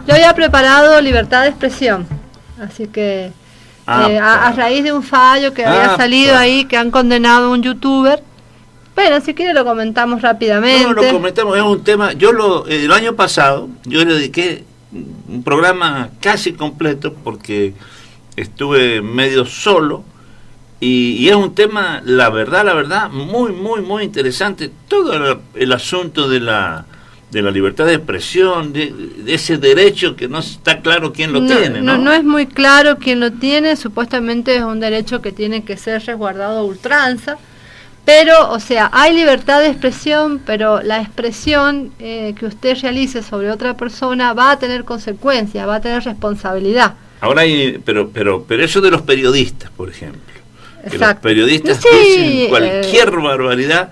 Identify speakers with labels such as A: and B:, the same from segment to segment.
A: Yo había preparado libertad de expresión, así que a raíz de un fallo que había salido ahí, que han condenado a un youtuber. Bueno, si quiere lo comentamos rápidamente.
B: No, lo comentamos, es un tema. El año pasado, yo le dediqué un programa casi completo porque estuve medio solo y es un tema, la verdad, muy, muy, muy interesante. Todo el asunto de la libertad de expresión, de ese derecho que no está claro quién lo tiene, ¿no?
A: No es muy claro quién lo tiene, supuestamente es un derecho que tiene que ser resguardado a ultranza. Pero, o sea, hay libertad de expresión, pero la expresión que usted realice sobre otra persona va a tener consecuencias, va a tener responsabilidad.
B: Ahora pero eso de los periodistas, por ejemplo.
A: Exacto.
B: Que los periodistas dicen cualquier barbaridad.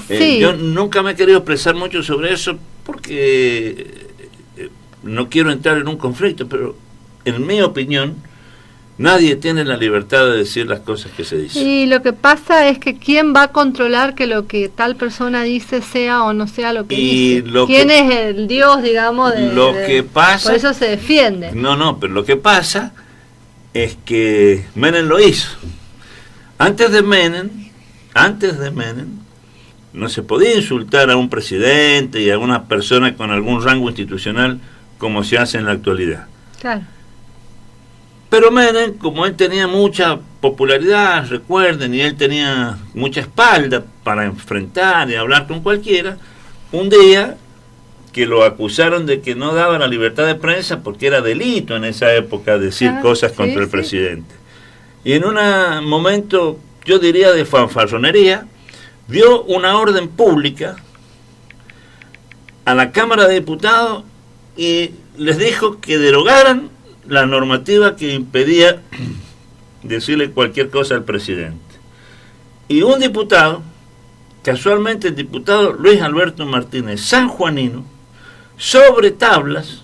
A: Sí.
B: Yo nunca me he querido expresar mucho sobre eso porque no quiero entrar en un conflicto, pero en mi opinión, nadie tiene la libertad de decir las cosas que se dicen.
A: Y lo que pasa es que ¿quién va a controlar que lo que tal persona dice sea o no sea lo que dice? ¿Quién es el Dios, digamos?
B: Que pasa...
A: Por eso se defiende.
B: No, pero lo que pasa es que Menem lo hizo. Antes de Menem, no se podía insultar a un presidente y a una persona con algún rango institucional como se hace en la actualidad.
A: Claro.
B: Pero Menem, como él tenía mucha popularidad, recuerden, y él tenía mucha espalda para enfrentar y hablar con cualquiera, un día que lo acusaron de que no daba la libertad de prensa porque era delito en esa época decir cosas contra el presidente. Y en un momento, yo diría de fanfarronería, dio una orden pública a la Cámara de Diputados y les dijo que derogaran la normativa que impedía decirle cualquier cosa al presidente. Y un diputado, casualmente el diputado Luis Alberto Martínez sanjuanino, sobre tablas,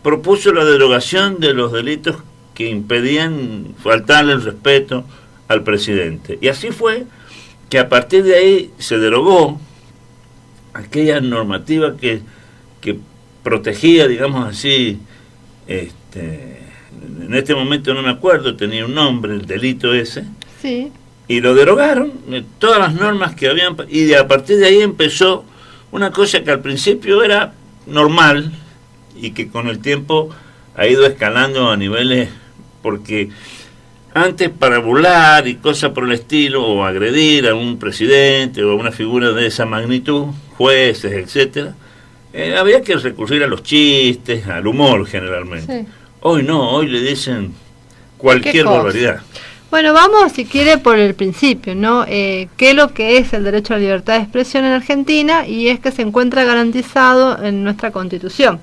B: propuso la derogación de los delitos que impedían faltarle el respeto al presidente. Y así fue que a partir de ahí se derogó aquella normativa que protegía, digamos así, en este momento no me acuerdo, tenía un nombre, el delito ese,
A: sí.
B: Y lo derogaron, todas las normas que habían, y a partir de ahí empezó una cosa que al principio era normal, y que con el tiempo ha ido escalando a niveles, porque antes para burlar y cosas por el estilo, o agredir a un presidente, o a una figura de esa magnitud, jueces, etcétera, había que recurrir a los chistes, al humor generalmente. Sí. Hoy no, hoy le dicen cualquier barbaridad.
A: Bueno, vamos, si quiere, por el principio, ¿no? ¿Qué es lo que es el derecho a la libertad de expresión en Argentina? Y es que se encuentra garantizado en nuestra Constitución,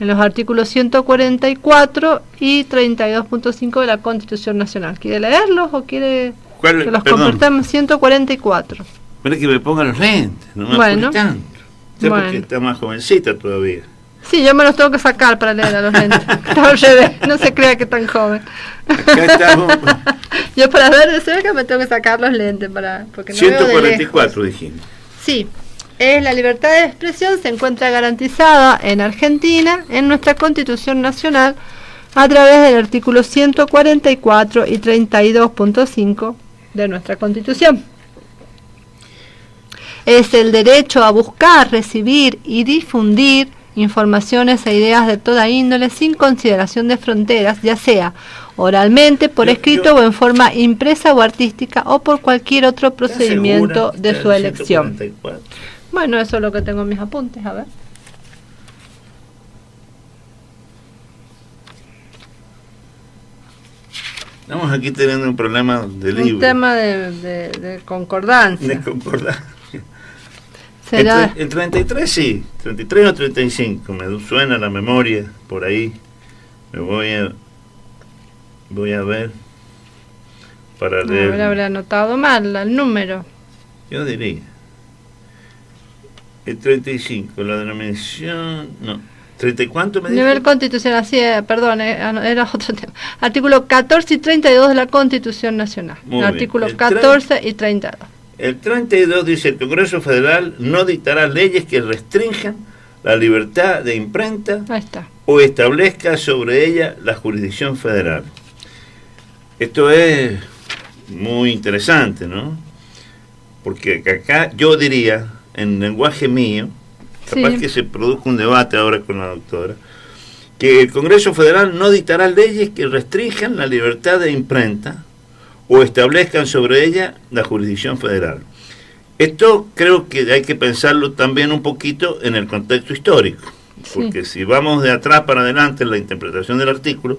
A: en los artículos 144 y 32.5 de la Constitución Nacional. ¿Quiere leerlos o quiere que los compartamos? 144.
B: Espera que me pongan los lentes, no me apure tanto. Porque está más jovencita todavía.
A: Sí, yo me los tengo que sacar para leer a los lentes. Está al revés, no se crea que tan joven.
B: Acá estamos.
A: Yo para ver de cerca me tengo que sacar los lentes porque no
B: 144 dijimos.
A: Sí, la libertad de expresión se encuentra garantizada en Argentina, en nuestra Constitución Nacional, a través del artículo 144 y 32.5 de nuestra Constitución. Es el derecho a buscar, recibir y difundir informaciones e ideas de toda índole sin consideración de fronteras, ya sea oralmente, por escrito o en forma impresa o artística o por cualquier otro procedimiento de su elección. 144. Bueno, eso es lo que tengo en mis apuntes, a ver.
B: Estamos aquí teniendo un problema de libro.
A: Un tema de concordancia.
B: De concordancia. El 33 sí, 33 o 35, me suena la memoria por ahí. Me voy a ver para leer.
A: Habrá anotado mal el número.
B: Yo diría. El 35, la denominación, no. ¿30 y cuánto me dijo?
A: Nivel constitucional, así, perdón, era otro tema. Artículo 14 y 32 de la Constitución Nacional. Artículo 14 y 32.
B: El 32 dice: el Congreso Federal no dictará leyes que restrinjan la libertad de imprenta
A: Ahí está.
B: o establezca sobre ella la jurisdicción federal. Esto es muy interesante, ¿no? Porque acá yo diría, en lenguaje mío, capaz
A: Sí.
B: que se produzca un debate ahora con la doctora, que el Congreso Federal no dictará leyes que restrinjan la libertad de imprenta o establezcan sobre ella la jurisdicción federal. Esto creo que hay que pensarlo también un poquito en el contexto histórico, porque si vamos de atrás para adelante en la interpretación del artículo,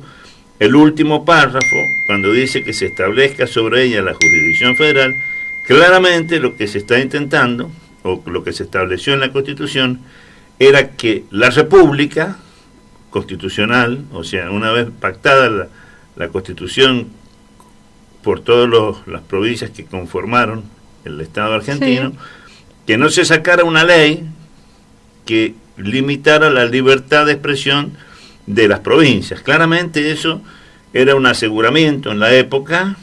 B: el último párrafo, cuando dice que se establezca sobre ella la jurisdicción federal, claramente lo que se está intentando, o lo que se estableció en la Constitución, era que la República constitucional, o sea, una vez pactada la Constitución por todas las provincias que conformaron el Estado argentino,
A: Sí.
B: que no se sacara una ley que limitara la libertad de expresión de las provincias. Claramente eso era un aseguramiento en la época,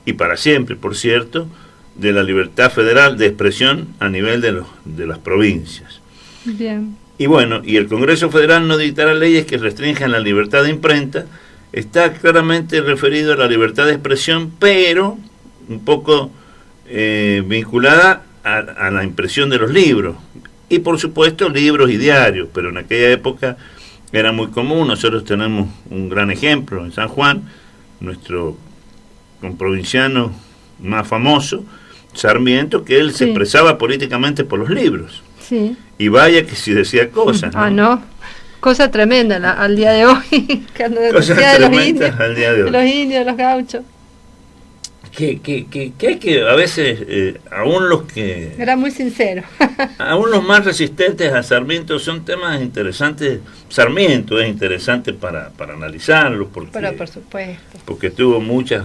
B: y para siempre, por cierto, de la libertad federal de expresión a nivel de las provincias.
A: Bien.
B: Y bueno, y el Congreso Federal no dictará leyes que restrinjan la libertad de imprenta, está claramente referido a la libertad de expresión, pero un poco vinculada a la impresión de los libros. Y por supuesto libros y diarios, pero en aquella época era muy común. Nosotros tenemos un gran ejemplo en San Juan, nuestro comprovinciano más famoso, Sarmiento, que él se expresaba políticamente por los libros.
A: Sí.
B: Y vaya que si decía cosas, ¿no?
A: Ah, no. Cosa tremenda al día de hoy. Cuando
B: Cosas
A: decía de los
B: tremendas
A: indios,
B: al día de hoy.
A: de los indios, de los gauchos.
B: Que a veces, aún los que...
A: Era muy sincero.
B: Aún los más resistentes a Sarmiento son temas interesantes. Sarmiento es interesante para analizarlo,
A: Pero por supuesto.
B: porque tuvo mucha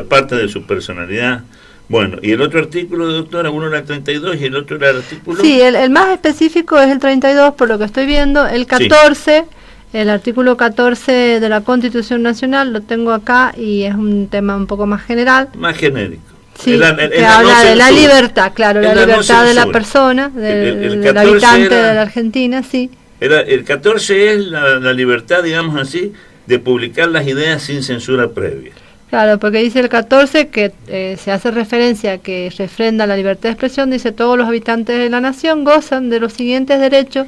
B: parte de su personalidad. Bueno, y el otro artículo, doctora, uno era el 32 y el otro era el artículo...
A: Sí, el más específico es el 32, por lo que estoy viendo. El 14, sí. El artículo 14 de la Constitución Nacional, lo tengo acá y es un tema un poco más general.
B: Más genérico.
A: Sí, que habla de la libertad, claro, la libertad de la persona, del habitante de la Argentina, sí.
B: El 14 es la libertad, digamos así, de publicar las ideas sin censura previa.
A: Claro, porque dice el 14 que se hace referencia a que refrenda la libertad de expresión, dice todos los habitantes de la nación gozan de los siguientes derechos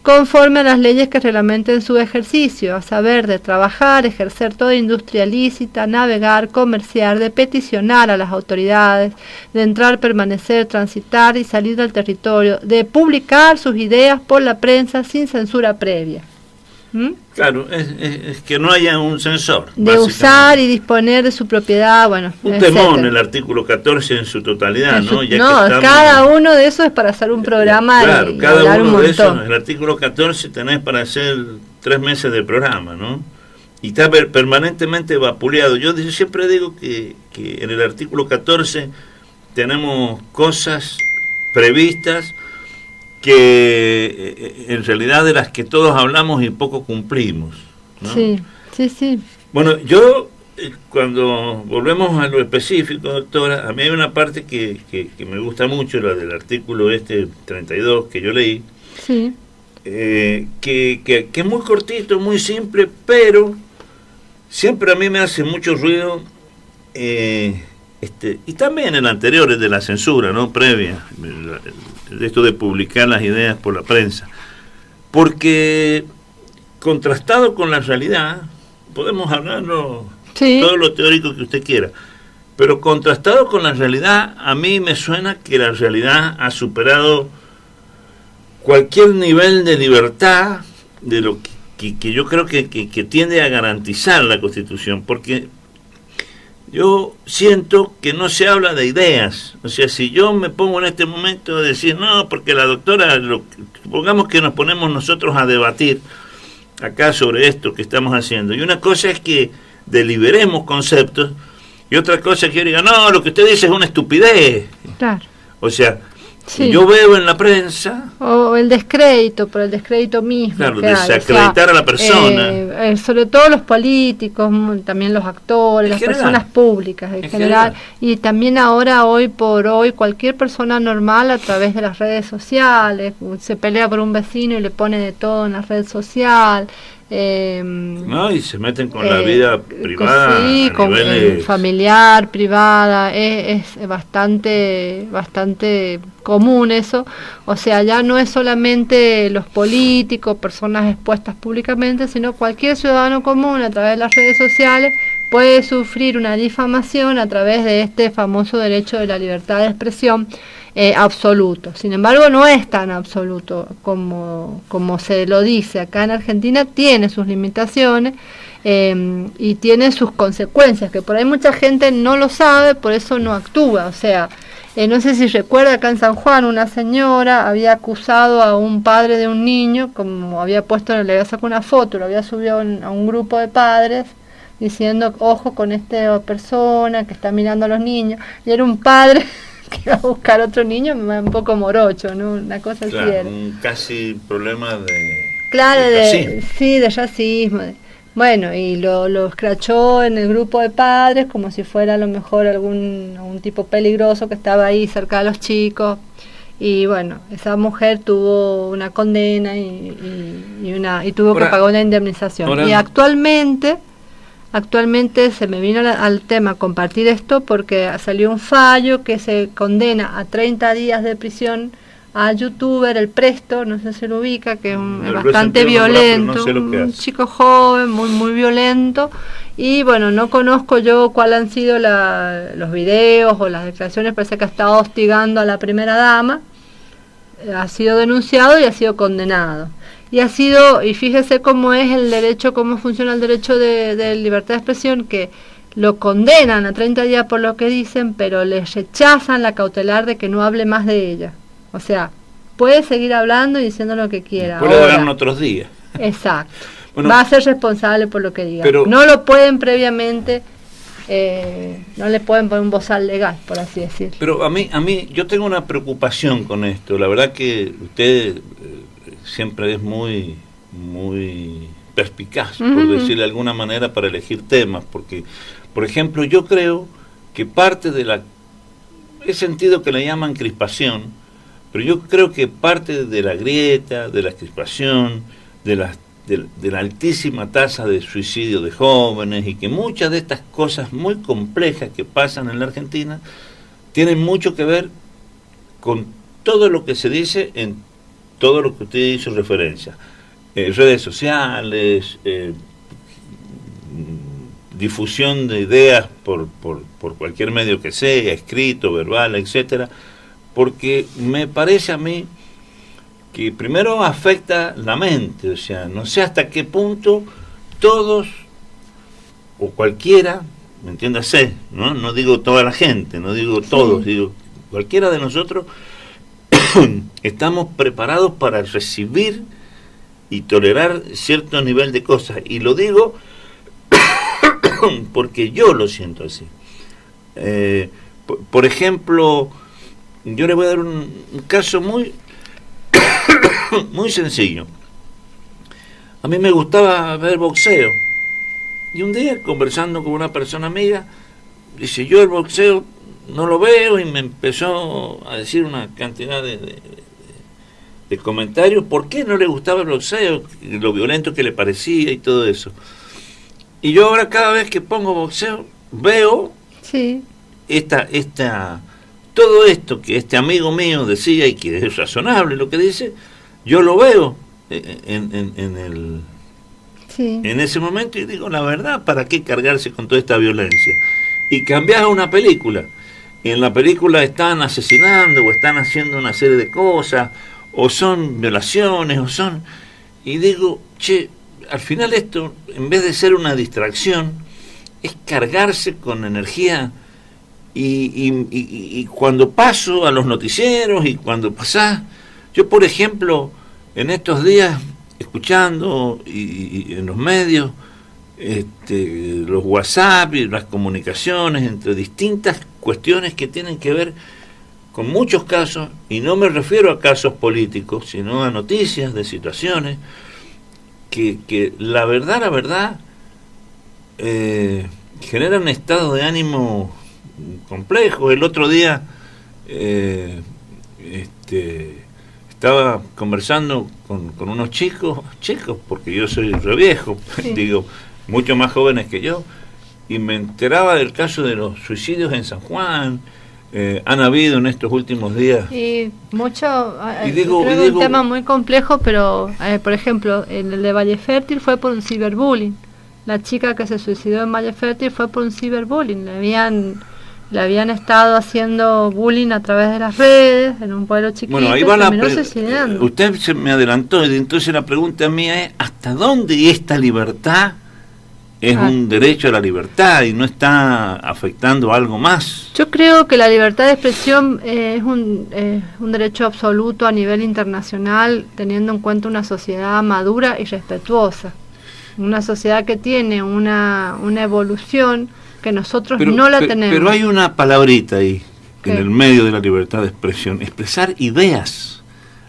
A: conforme a las leyes que reglamenten su ejercicio, a saber, de trabajar, ejercer toda industria lícita, navegar, comerciar, de peticionar a las autoridades, de entrar, permanecer, transitar y salir del territorio, de publicar sus ideas por la prensa sin censura previa. ¿Mm?
B: Claro, es que no haya un censor.
A: De usar y disponer de su propiedad, bueno,
B: un
A: etcétera.
B: temón el artículo 14 en su totalidad, ¿no? Ya
A: No,
B: que estamos,
A: cada uno de esos es para hacer un programa
B: claro,
A: y
B: cada
A: hablar
B: uno
A: un
B: de esos,
A: montón.
B: el artículo 14 tenés para hacer 3 meses de programa, ¿no? Y está permanentemente vapuleado. Yo siempre digo que en el artículo 14 tenemos cosas previstas que en realidad de las que todos hablamos y poco cumplimos, ¿no?
A: Sí, sí, sí.
B: Bueno, yo cuando volvemos a lo específico, doctora, a mí hay una parte que me gusta mucho, la del artículo 32 que yo leí,
A: Sí.
B: que es muy cortito, muy simple, pero siempre a mí me hace mucho ruido, y también el anterior, el de la censura, ¿no? Previa, de esto de publicar las ideas por la prensa, porque contrastado con la realidad, podemos hablarlo,
A: Sí.
B: todo lo teórico que usted quiera, pero contrastado con la realidad, a mí me suena que la realidad ha superado cualquier nivel de libertad de lo que yo creo que tiende a garantizar la Constitución, porque yo siento que no se habla de ideas. O sea, si yo me pongo en este momento a decir, no, porque la doctora, supongamos que nos ponemos nosotros a debatir acá sobre esto que estamos haciendo, y una cosa es que deliberemos conceptos, y otra cosa es que yo diga, no, lo que usted dice es una estupidez.
A: Claro.
B: O sea,
A: Sí.
B: Y yo veo en la prensa...
A: O el descrédito, por el descrédito mismo.
B: Claro, desacreditar a la persona.
A: Sobre todo los políticos, también los actores, las personas públicas en general. Y también ahora, hoy por hoy, cualquier persona normal a través de las redes sociales, se pelea por un vecino y le pone de todo en la red social.
B: No, y se meten con la vida privada,
A: sí, con familiar, privada, es bastante común eso. O sea, ya no es solamente los políticos, personas expuestas públicamente, sino cualquier ciudadano común a través de las redes sociales puede sufrir una difamación a través de este famoso derecho de la libertad de expresión absoluto. Sin embargo, no es tan absoluto como se lo dice. Acá en Argentina tiene sus limitaciones y tiene sus consecuencias, que por ahí mucha gente no lo sabe, por eso no actúa. O sea, no sé si recuerda, acá en San Juan una señora había acusado a un padre de un niño, como había puesto, le había sacado una foto, lo había subido a un grupo de padres, diciendo, ojo con esta persona que está mirando a los niños, y era un padre que iba a buscar otro niño, un poco morocho, ¿no? Una cosa así era.
B: Un casi problema de...
A: Claro, de racismo. Bueno, y lo escrachó en el grupo de padres como si fuera a lo mejor algún tipo peligroso que estaba ahí cerca de los chicos. Y bueno, esa mujer tuvo una condena y tuvo que pagar una indemnización. Y actualmente se me vino al tema compartir esto porque salió un fallo que se condena a 30 días de prisión al youtuber El Presto, no sé si lo ubica, que es bastante violento, no sé un chico joven, muy violento. Y bueno, no conozco yo cuáles han sido los videos o las declaraciones, parece que ha estado hostigando a la primera dama, ha sido denunciado y ha sido condenado. Y fíjese cómo es el derecho, cómo funciona el derecho de libertad de expresión, que lo condenan a 30 días por lo que dicen, pero le rechazan la cautelar de que no hable más de ella. O sea, puede seguir hablando y diciendo lo que quiera.
B: Puede dar otros días.
A: Exacto. Bueno, va a ser responsable por lo que diga. Pero no lo pueden previamente, no le pueden poner un bozal legal, por así decirlo.
B: Pero a mí, yo tengo una preocupación con esto. La verdad que usted siempre es muy perspicaz, por decirle de alguna manera, para elegir temas, porque, por ejemplo, yo creo que parte de he sentido que le llaman crispación, pero yo creo que parte de la grieta, de la crispación, de la altísima tasa de suicidio de jóvenes, y que muchas de estas cosas muy complejas que pasan en la Argentina tienen mucho que ver con todo lo que se dice en todo lo que usted hizo referencia, redes sociales, difusión de ideas por cualquier medio que sea, escrito, verbal, etcétera, porque me parece a mí que primero afecta la mente. O sea, no sé hasta qué punto todos o cualquiera, ¿me entiéndase? No digo toda la gente, no digo todos, digo cualquiera de nosotros estamos preparados para recibir y tolerar cierto nivel de cosas. Y lo digo porque yo lo siento así. Por ejemplo, yo le voy a dar un caso muy sencillo. A mí me gustaba ver boxeo, y un día, conversando con una persona amiga, dice, yo el boxeo no lo veo, y me empezó a decir una cantidad de comentarios, por qué no le gustaba el boxeo, lo violento que le parecía y todo eso. Y yo ahora, cada vez que pongo boxeo, veo todo esto que este amigo mío decía, y que es razonable lo que dice, yo lo veo en ese momento, y digo, la verdad, ¿para qué cargarse con toda esta violencia? Y cambias a una película, y en la película están asesinando o están haciendo una serie de cosas, o son violaciones, y digo, al final esto, en vez de ser una distracción, es cargarse con energía. Y cuando paso a los noticieros, y cuando pasás, yo por ejemplo, en estos días, escuchando y en los medios, los WhatsApp y las comunicaciones entre distintas cuestiones que tienen que ver con muchos casos, y no me refiero a casos políticos, sino a noticias de situaciones que la verdad, generan estados de ánimo complejos. El otro día estaba conversando con unos chicos, porque yo soy re viejo, sí. Digo, mucho más jóvenes que yo, y me enteraba del caso de los suicidios en San Juan. Han habido en estos últimos días.
A: Y mucho, un tema muy complejo, pero por ejemplo, el de Valle Fértil fue por un ciberbullying. La chica que se suicidó en Valle Fértil fue por un ciberbullying. Le habían estado haciendo bullying a través de las redes, en un pueblo chiquito.
B: Bueno, ahí va usted se me adelantó, entonces la pregunta mía es, ¿hasta dónde esta libertad es un derecho a la libertad y no está afectando algo más?
A: Yo creo que la libertad de expresión es un derecho absoluto a nivel internacional, teniendo en cuenta una sociedad madura y respetuosa. Una sociedad que tiene una evolución que nosotros no la tenemos.
B: Pero hay una palabrita ahí, en el medio de la libertad de expresión, expresar ideas.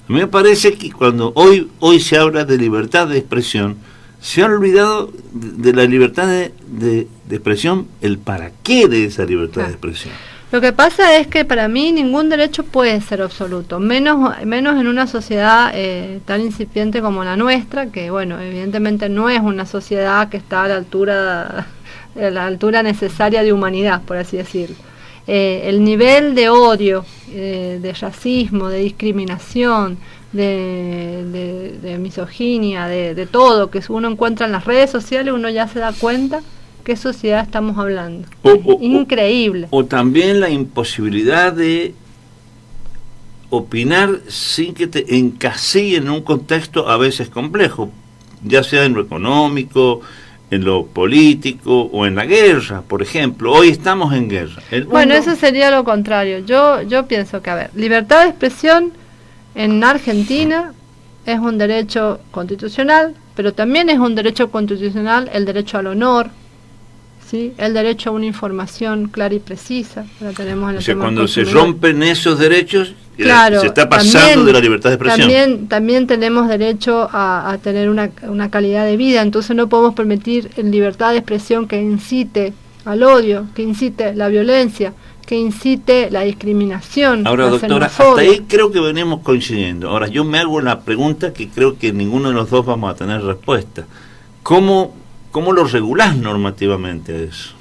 B: A mí me parece que cuando hoy se habla de libertad de expresión, se ha olvidado de la libertad de expresión, el para qué de esa libertad de expresión.
A: Lo que pasa es que para mí ningún derecho puede ser absoluto, menos en una sociedad tan incipiente como la nuestra, que bueno, evidentemente no es una sociedad que está a la altura necesaria de humanidad, por así decirlo. El nivel de odio, de racismo, de discriminación, de misoginia, de todo que uno encuentra en las redes sociales, uno ya se da cuenta qué sociedad estamos hablando. Increíble.
B: O también la imposibilidad de opinar sin que te encasillen en un contexto a veces complejo, ya sea en lo económico, en lo político o en la guerra, por ejemplo. Hoy estamos en guerra.
A: Bueno, eso sería lo contrario. Yo pienso que, libertad de expresión en Argentina es un derecho constitucional, pero también es un derecho constitucional el derecho al honor, ¿sí? El derecho a una información clara y precisa. La tenemos en el
B: cuando se rompen esos derechos, claro, se está pasando también, de la libertad de expresión.
A: También tenemos derecho a tener una calidad de vida, entonces no podemos permitir en libertad de expresión que incite al odio, que incite la violencia, que incite la discriminación.
B: Ahora, doctora, hasta ahí creo que venimos coincidiendo. Ahora, yo me hago la pregunta que creo que ninguno de los dos vamos a tener respuesta. ¿Cómo lo regulás normativamente eso?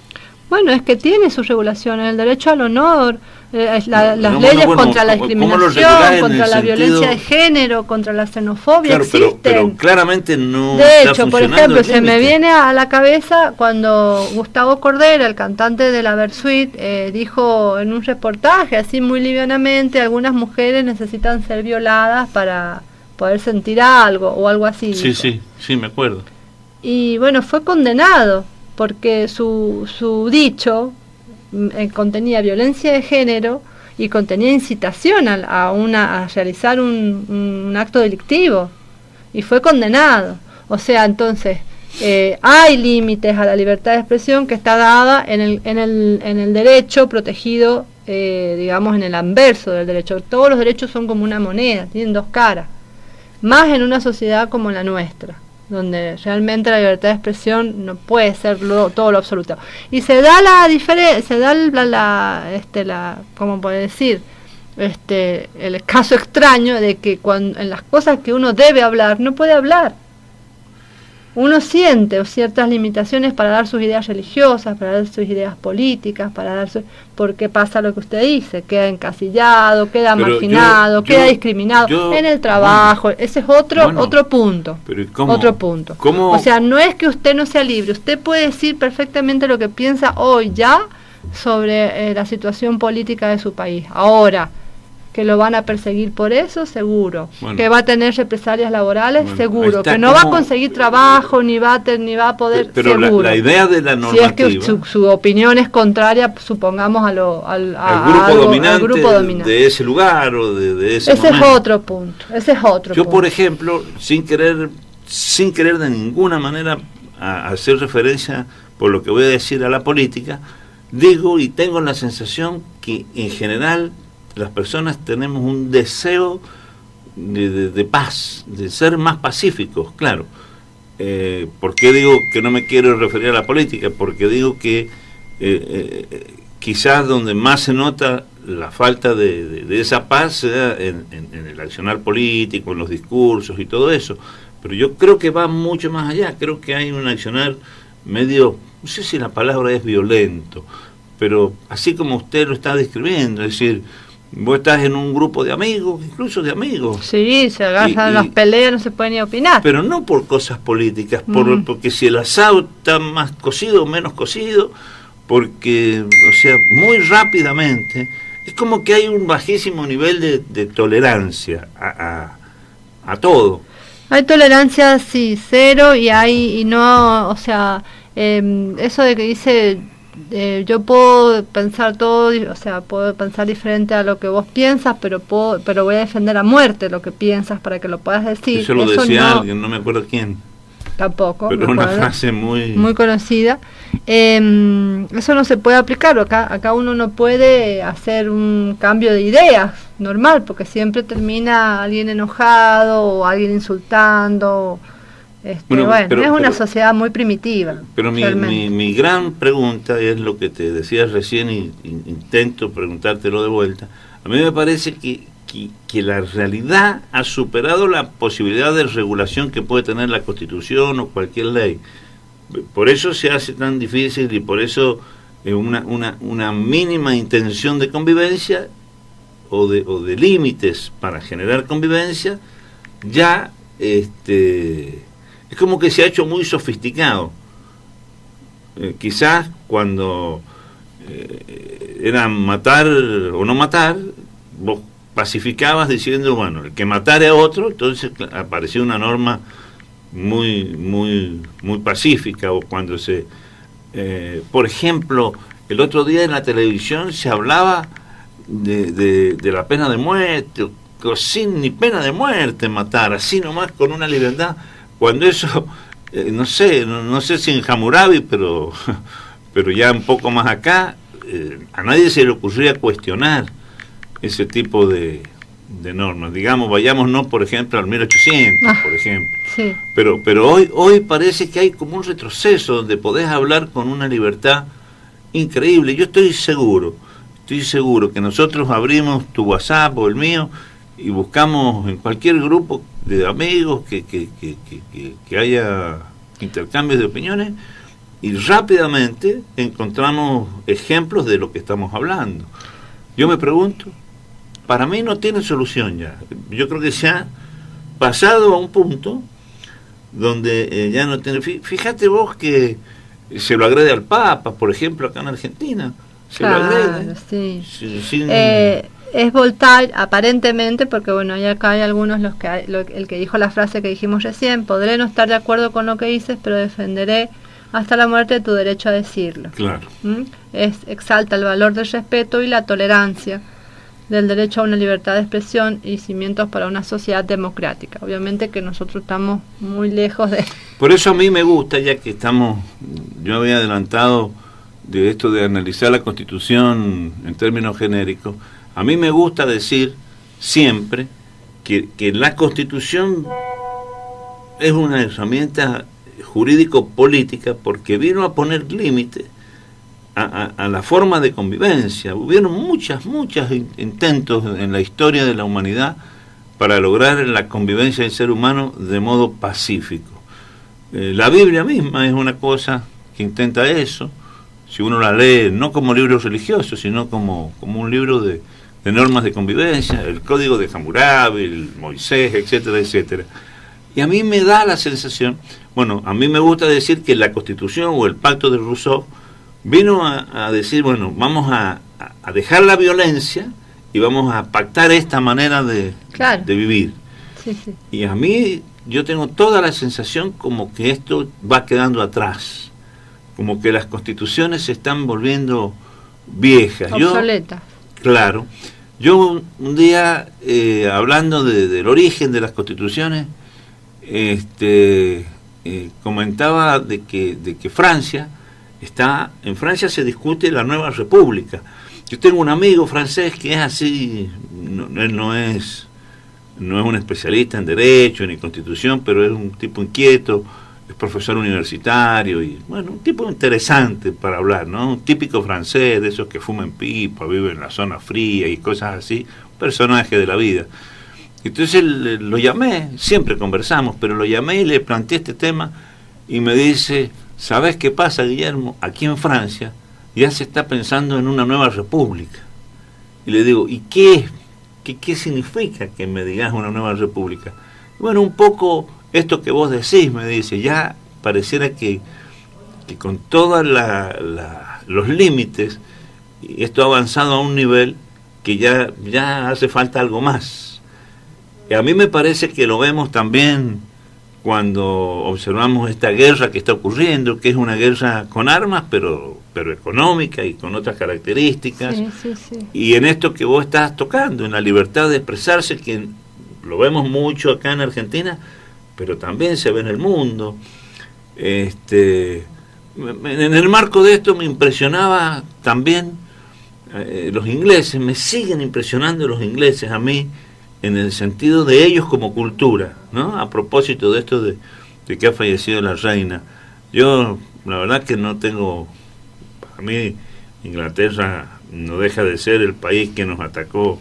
A: Bueno, es que tiene su regulación, el derecho al honor, las leyes contra la discriminación, contra la violencia de género, contra la xenofobia, claro, existen.
B: Pero claramente no.
A: De hecho, por ejemplo, se me viene a la cabeza cuando Gustavo Cordera, el cantante de la Versuit, dijo en un reportaje, así muy livianamente, algunas mujeres necesitan ser violadas para poder sentir algo, o algo así.
B: Sí, me acuerdo.
A: Y bueno, fue condenado, porque su dicho contenía violencia de género y contenía incitación a realizar un acto delictivo, y fue condenado. O sea, entonces hay límites a la libertad de expresión que está dada en el derecho protegido, digamos, en el anverso del derecho. Todos los derechos son como una moneda, tienen dos caras, más en una sociedad como la nuestra, donde realmente la libertad de expresión no puede ser todo lo absoluto. Y se da la diferencia, se da ¿cómo puede decir? El caso extraño de que cuando en las cosas que uno debe hablar, no puede hablar. Uno siente ciertas limitaciones para dar sus ideas religiosas, para dar sus ideas políticas, porque pasa lo que usted dice, queda encasillado, queda marginado, queda discriminado en el trabajo. Ese es otro punto.
B: Pero ¿cómo?
A: Otro punto.
B: ¿Cómo?
A: O sea, no es que usted no sea libre, usted puede decir perfectamente lo que piensa hoy ya sobre la situación política de su país. Ahora, que lo van a perseguir por eso, seguro. Bueno, que va a tener represalias laborales, seguro. Que no va a conseguir trabajo, ni va a poder,
B: pero
A: seguro.
B: La idea de la normativa...
A: Si es que su opinión es contraria, supongamos, al grupo dominante
B: de ese lugar o de ese
A: momento. Es otro punto.
B: Yo, por ejemplo, sin querer de ninguna manera a hacer referencia, por lo que voy a decir, a la política, digo y tengo la sensación que, en general, las personas tenemos un deseo de paz, de ser más pacíficos, claro. ¿Por qué digo que no me quiero referir a la política? Porque digo que quizás donde más se nota la falta de esa paz sea en el accionar político, en los discursos y todo eso. Pero yo creo que va mucho más allá. Creo que hay un accionar medio, no sé si la palabra es violento, pero así como usted lo está describiendo, es decir, vos estás en un grupo de amigos, incluso de amigos.
A: Sí, se agarran las peleas, no se puede ni opinar.
B: Pero no por cosas políticas, porque si el asado está más cocido o menos cocido, porque, o sea, muy rápidamente, es como que hay un bajísimo nivel de tolerancia a todo.
A: Hay tolerancia, sí, cero, y no, o sea, eso de que dice... yo puedo pensar todo, o sea, puedo pensar diferente a lo que vos piensas, pero voy a defender a muerte lo que piensas para que lo puedas decir.
B: Eso lo decía alguien, no me acuerdo quién.
A: Tampoco.
B: Pero una frase muy
A: conocida. Eso no se puede aplicar. Acá uno no puede hacer un cambio de ideas normal, porque siempre termina alguien enojado o alguien insultando. Bueno, es una sociedad muy primitiva.
B: Pero mi gran pregunta es lo que te decía recién y intento preguntártelo de vuelta. A mí me parece que la realidad ha superado la posibilidad de regulación que puede tener la Constitución o cualquier ley. Por eso se hace tan difícil y por eso una mínima intención de convivencia o de límites para generar convivencia ya es como que se ha hecho muy sofisticado. Quizás cuando era matar o no matar, vos pacificabas diciendo, bueno, el que matare a otro, entonces apareció una norma muy pacífica. O cuando por ejemplo, el otro día en la televisión se hablaba de la pena de muerte, o sin ni pena de muerte matar, así nomás con una libertad. Cuando eso, no sé si en Hammurabi, pero ya un poco más acá, a nadie se le ocurría cuestionar ese tipo de normas. Digamos, vayámonos, por ejemplo, al 1800, por ejemplo.
A: Sí.
B: Pero hoy parece que hay como un retroceso donde podés hablar con una libertad increíble. Yo estoy seguro que nosotros abrimos tu WhatsApp o el mío y buscamos en cualquier grupo de amigos que haya intercambios de opiniones y rápidamente encontramos ejemplos de lo que estamos hablando. Yo me pregunto, para mí no tiene solución ya. Yo creo que se ha pasado a un punto donde ya no tiene... Fíjate vos que se lo agrede al Papa, por ejemplo, acá en Argentina. Se lo agrede.
A: Sí.
B: Sin...
A: Es Voltaire, aparentemente, porque bueno, acá hay algunos el que dijo la frase que dijimos recién: podré no estar de acuerdo con lo que dices, pero defenderé hasta la muerte tu derecho a decirlo.
B: Claro.
A: Exalta el valor del respeto y la tolerancia del derecho a una libertad de expresión y cimientos para una sociedad democrática. Obviamente que nosotros estamos muy lejos de...
B: Por eso a mí me gusta, ya que yo había adelantado de esto de analizar la Constitución en términos genéricos. A mí me gusta decir siempre que la Constitución es una herramienta jurídico-política porque vino a poner límite a la forma de convivencia. Hubieron muchos intentos en la historia de la humanidad para lograr la convivencia del ser humano de modo pacífico. La Biblia misma es una cosa que intenta eso, si uno la lee no como libro religioso, sino como un libro de normas de convivencia, el Código de Hammurabi, el Moisés, etcétera, etcétera. Y a mí me da la sensación, a mí me gusta decir que la Constitución o el Pacto de Rousseau vino a decir, vamos a dejar la violencia y vamos a pactar esta manera de vivir.
A: Sí, sí.
B: Y a mí, yo tengo toda la sensación como que esto va quedando atrás, como que las constituciones se están volviendo viejas.
A: Obsoletas.
B: Claro. Yo un día, hablando del origen de las constituciones, comentaba de que Francia en Francia se discute la nueva república, Yo tengo un amigo francés que es así, él no es un especialista en derecho ni constitución, pero es un tipo inquieto, es profesor universitario y, bueno, un tipo interesante para hablar, ¿no? Un típico francés, de esos que fuman pipa, vive en la zona fría y cosas así, un personaje de la vida. Entonces lo llamé, siempre conversamos, pero lo llamé y le planteé este tema y me dice, ¿sabes qué pasa, Guillermo? Aquí en Francia ya se está pensando en una nueva república. Y le digo, ¿y qué significa que me digas una nueva república? Bueno, un poco esto que vos decís, me dice, ya pareciera que con todos los límites, esto ha avanzado a un nivel que ya hace falta algo más. Y a mí me parece que lo vemos también cuando observamos esta guerra que está ocurriendo, que es una guerra con armas, pero económica y con otras características.
A: Sí.
B: Y en esto que vos estás tocando, en la libertad de expresarse, que lo vemos mucho acá en Argentina, pero también se ve en el mundo. En el marco de esto me impresionaba también los ingleses, me siguen impresionando los ingleses a mí, en el sentido de ellos como cultura, ¿no? A propósito de esto de que ha fallecido la reina. Yo, la verdad que no tengo, para mí, Inglaterra no deja de ser el país que nos atacó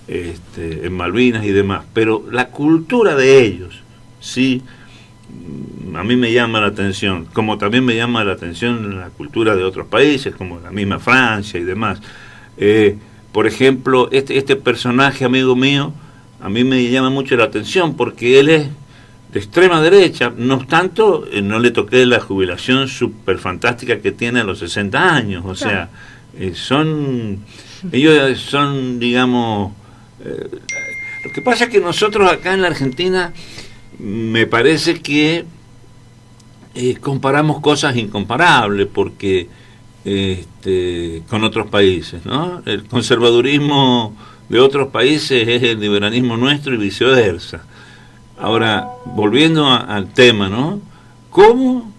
B: en Malvinas y demás, pero la cultura de ellos, sí, a mí me llama la atención, como también me llama la atención la cultura de otros países, como la misma Francia y demás. Por ejemplo, este personaje, amigo mío, a mí me llama mucho la atención porque él es de extrema derecha, no obstante, no le toqué la jubilación súper fantástica que tiene a los 60 años, o sea, ellos son, digamos, lo que pasa es que nosotros acá en la Argentina, me parece que comparamos cosas incomparables, porque con otros países, ¿no? El conservadurismo de otros países es el liberalismo nuestro y viceversa. Ahora, volviendo al tema, ¿no? ¿Cómo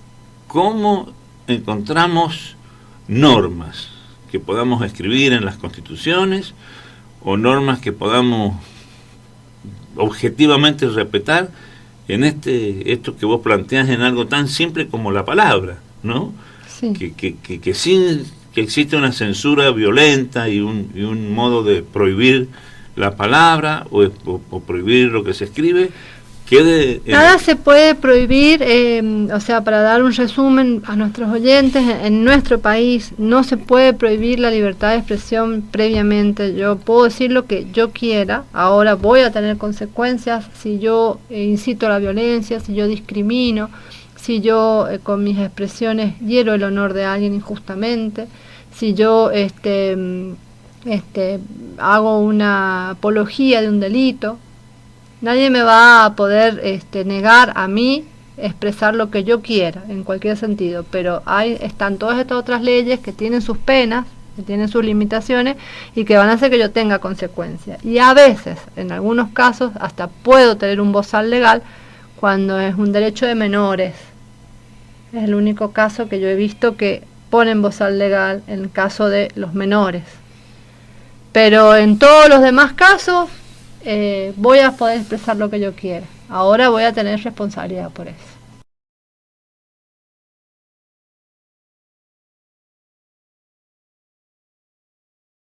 B: encontramos normas que podamos escribir en las constituciones o normas que podamos objetivamente respetar en esto que vos planteás en algo tan simple como la palabra, ¿no?
A: Sí.
B: Que sin que existe una censura violenta y un modo de prohibir la palabra o prohibir lo que se escribe, quede...
A: Nada se puede prohibir, o sea, para dar un resumen a nuestros oyentes, en nuestro país no se puede prohibir la libertad de expresión previamente. Yo puedo decir lo que yo quiera, ahora voy a tener consecuencias si yo incito a la violencia, si yo discrimino, si yo con mis expresiones hiero el honor de alguien injustamente, si yo hago una apología de un delito. Nadie me va a poder negar a mí expresar lo que yo quiera, en cualquier sentido, pero están todas estas otras leyes que tienen sus penas, que tienen sus limitaciones y que van a hacer que yo tenga consecuencias. Y a veces, en algunos casos, hasta puedo tener un bozal legal cuando es un derecho de menores. Es el único caso que yo he visto que ponen bozal legal en el caso de los menores. Pero en todos los demás casos voy a poder expresar lo que yo quiera. Ahora voy a tener responsabilidad por eso.